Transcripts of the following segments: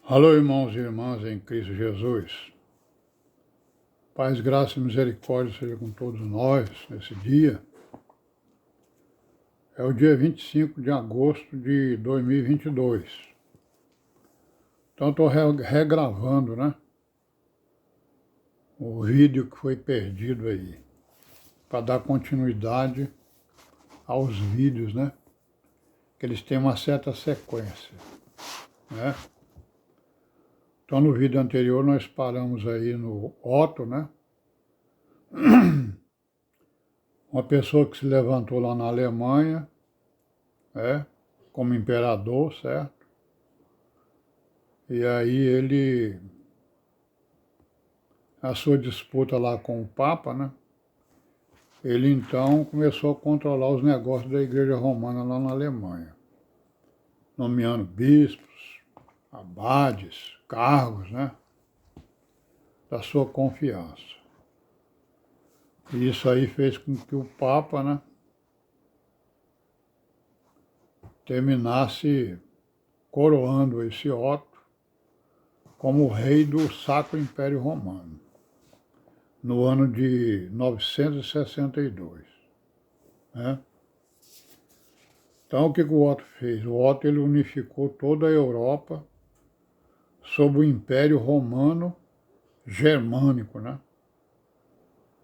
Alô, irmãos e irmãs em Cristo Jesus. Paz, graça e misericórdia seja com todos nós nesse dia. É o dia 25 de agosto de 2022. Então, estou regravando, né? O vídeo que foi perdido aí, para dar continuidade aos vídeos, né? Que eles têm uma certa sequência, né? Então, no vídeo anterior, nós paramos aí no Otto, né? Uma pessoa que se levantou lá na Alemanha, como imperador, certo? E aí ele, a sua disputa lá com o Papa, né? Ele então começou a controlar os negócios da Igreja Romana lá na Alemanha, nomeando bispos, abades, cargos, né? Da sua confiança. E isso aí fez com que o Papa, né? Terminasse coroando esse Otto como rei do Sacro Império Romano, no ano de 962, né? Então, o que o Otto fez? O Otto ele unificou toda a Europa sob o Império Romano Germânico, né?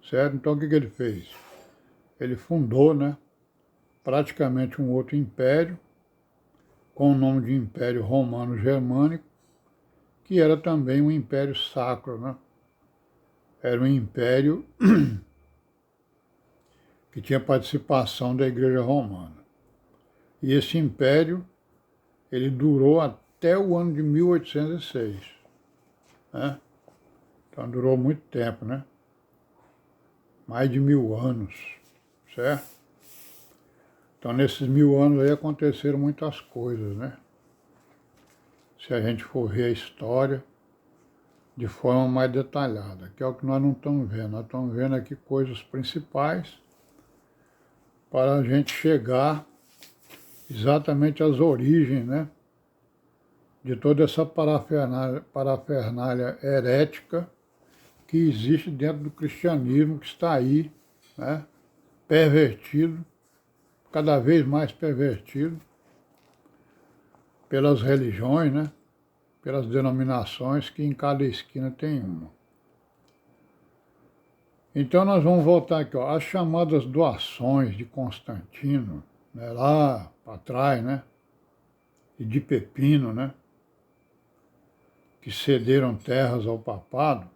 Certo? Então, o que ele fez? Ele fundou, né, praticamente um outro império, com o nome de Império Romano Germânico, que era também um império sacro, né? Era um império que tinha participação da Igreja Romana. E esse império, ele durou até o ano de 1806, né? Então durou muito tempo, né? Mais de 1000 anos, certo? Então nesses 1000 anos aí aconteceram muitas coisas, né? Se a gente for ver a história de forma mais detalhada, que é o que nós não estamos vendo. Nós estamos vendo aqui coisas principais para a gente chegar exatamente às origens, né? De toda essa parafernália herética que existe dentro do cristianismo, que está aí, né? Pervertido, cada vez mais pervertido pelas religiões, né? Pelas denominações, que em cada esquina tem uma. Então nós vamos voltar aqui, ó, as chamadas doações de Constantino, né, lá para trás, né? E de Pepino, né? Que cederam terras ao papado,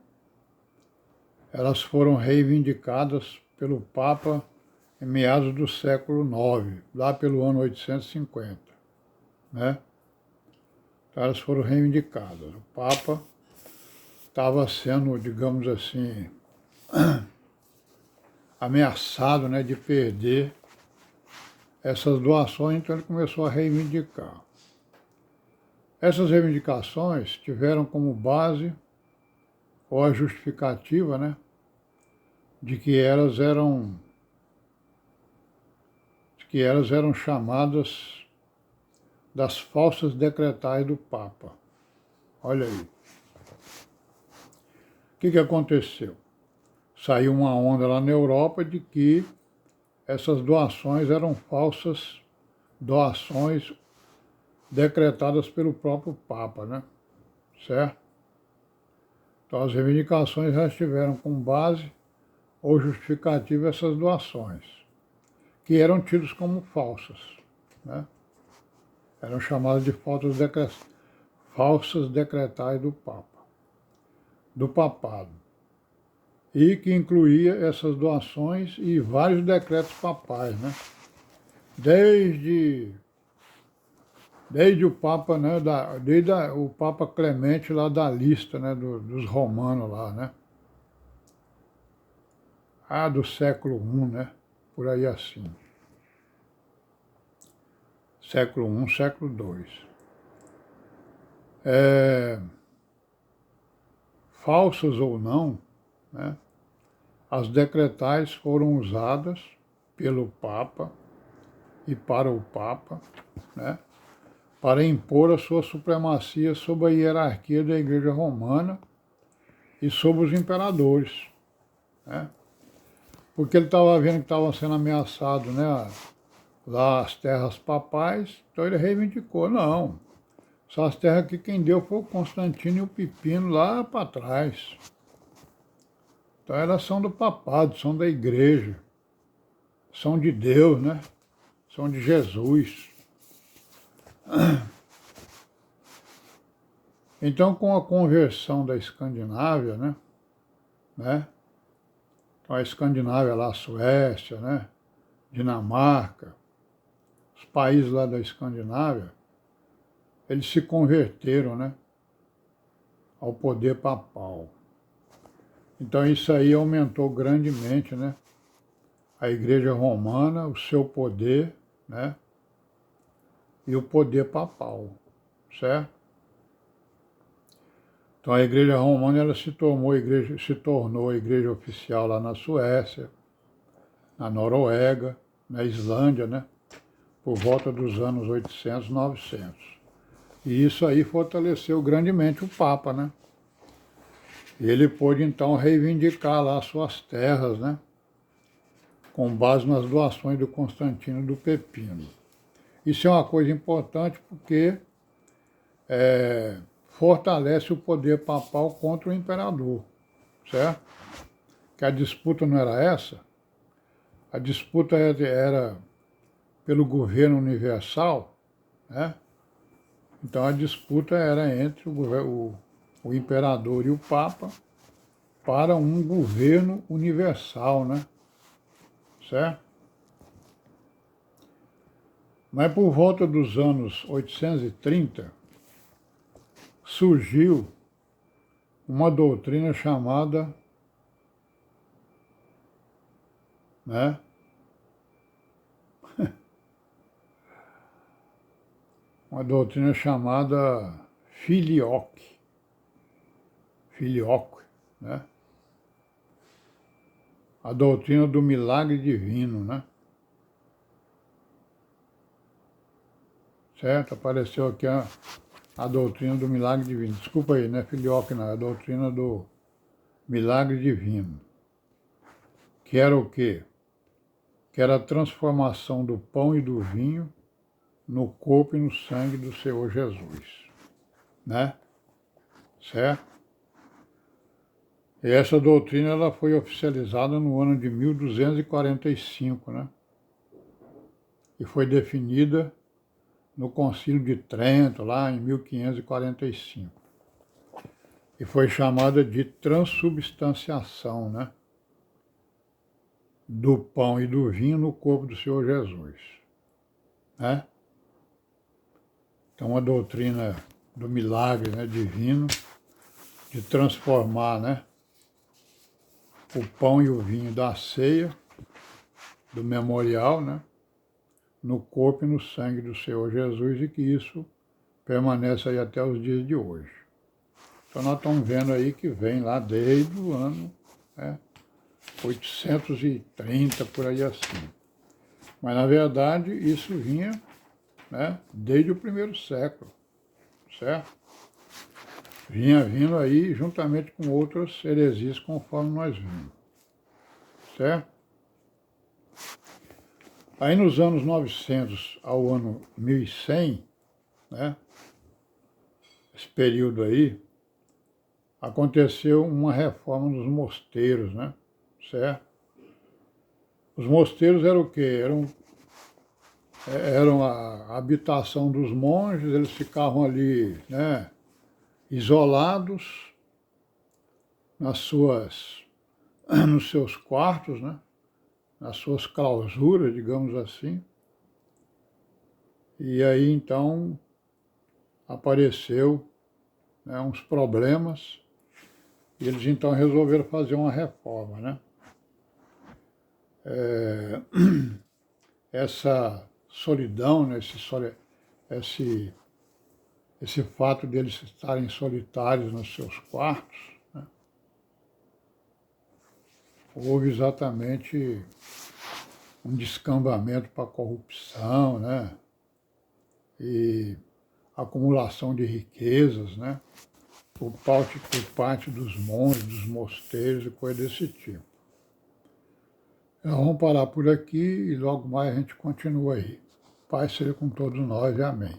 elas foram reivindicadas pelo Papa em meados do século IX, lá pelo ano 850, né? Então elas foram reivindicadas. O Papa estava sendo, digamos assim, ameaçado, né, de perder essas doações, então ele começou a reivindicar. Essas reivindicações tiveram como base, ou a justificativa, né, de que elas eram chamadas das falsas decretais do Papa. Olha aí. O que aconteceu? Saiu uma onda lá na Europa de que essas doações eram falsas doações decretadas pelo próprio Papa, né? Certo? Então as reivindicações já tiveram como base ou justificativa essas doações, que eram tidas como falsas, né? Eram chamadas de falsas decretais do Papa, do papado, e que incluía essas doações e vários decretos papais, né? Desde o Papa, né, o Papa Clemente lá da lista, né, dos romanos lá, né? Do século I, né? Por aí assim. Século I, século II. Falsas ou não, né? As decretais foram usadas pelo Papa e para o Papa, né? para impor a sua supremacia sobre a hierarquia da Igreja Romana e sobre os imperadores, né? Porque ele estava vendo que estava sendo ameaçado, né, lá as terras papais, então ele reivindicou, não, essas terras aqui quem deu foi o Constantino e o Pipino lá para trás. Então elas são do papado, são da igreja, são de Deus, né? São de Jesus. Então, com a conversão da Escandinávia, né? Então, a Escandinávia lá, a Suécia, né? Dinamarca, os países lá da Escandinávia, eles se converteram, né? Ao poder papal. Então, isso aí aumentou grandemente, né? A Igreja Romana, o seu poder, né? E o poder papal, certo? Então a Igreja Romana ela se tornou a igreja oficial lá na Suécia, na Noruega, na Islândia, né? Por volta dos anos 800, 900. E isso aí fortaleceu grandemente o Papa, né? E ele pôde então reivindicar lá suas terras, né? Com base nas doações do Constantino e do Pepino. Isso é uma coisa importante porque fortalece o poder papal contra o imperador, certo? Que a disputa não era essa, a disputa era pelo governo universal, né? Então a disputa era entre o imperador e o papa para um governo universal, né? Certo? Mas por volta dos anos 830, surgiu uma doutrina chamada, né? Uma doutrina chamada filioque, né? A doutrina do milagre divino, né? Certo? Apareceu aqui a doutrina do milagre divino. Desculpa aí, não é filioque, não, é a doutrina do milagre divino. Que era o quê? Que era a transformação do pão e do vinho no corpo e no sangue do Senhor Jesus, né? Certo? E essa doutrina ela foi oficializada no ano de 1245, né? E foi definida no Concílio de Trento, lá em 1545. E foi chamada de transubstanciação, né? Do pão e do vinho no corpo do Senhor Jesus, né? Então, a doutrina do milagre, né, divino, de transformar, né, o pão e o vinho da ceia, do memorial, né, no corpo e no sangue do Senhor Jesus, e que isso permanece aí até os dias de hoje. Então nós estamos vendo aí que vem lá desde o ano, né, 830, por aí assim. Mas na verdade isso vinha, né, desde o primeiro século, certo? Vinha vindo aí juntamente com outras heresias conforme nós vimos, certo? Aí nos anos 900 ao ano 1100, né, esse período aí, aconteceu uma reforma dos mosteiros, né, certo? Os mosteiros eram o quê? Eram a habitação dos monges, eles ficavam ali, né, isolados nos seus quartos, né, nas suas clausuras, digamos assim. E aí, então, apareceu, né, uns problemas, e eles, então, resolveram fazer uma reforma, né? Essa solidão, né, esse fato deles estarem solitários nos seus quartos, né, houve exatamente um descambamento para a corrupção, né? E acumulação de riquezas, né? Por parte dos monges, dos mosteiros e coisa desse tipo. Então, vamos parar por aqui e logo mais a gente continua aí. Paz seja com todos nós e amém.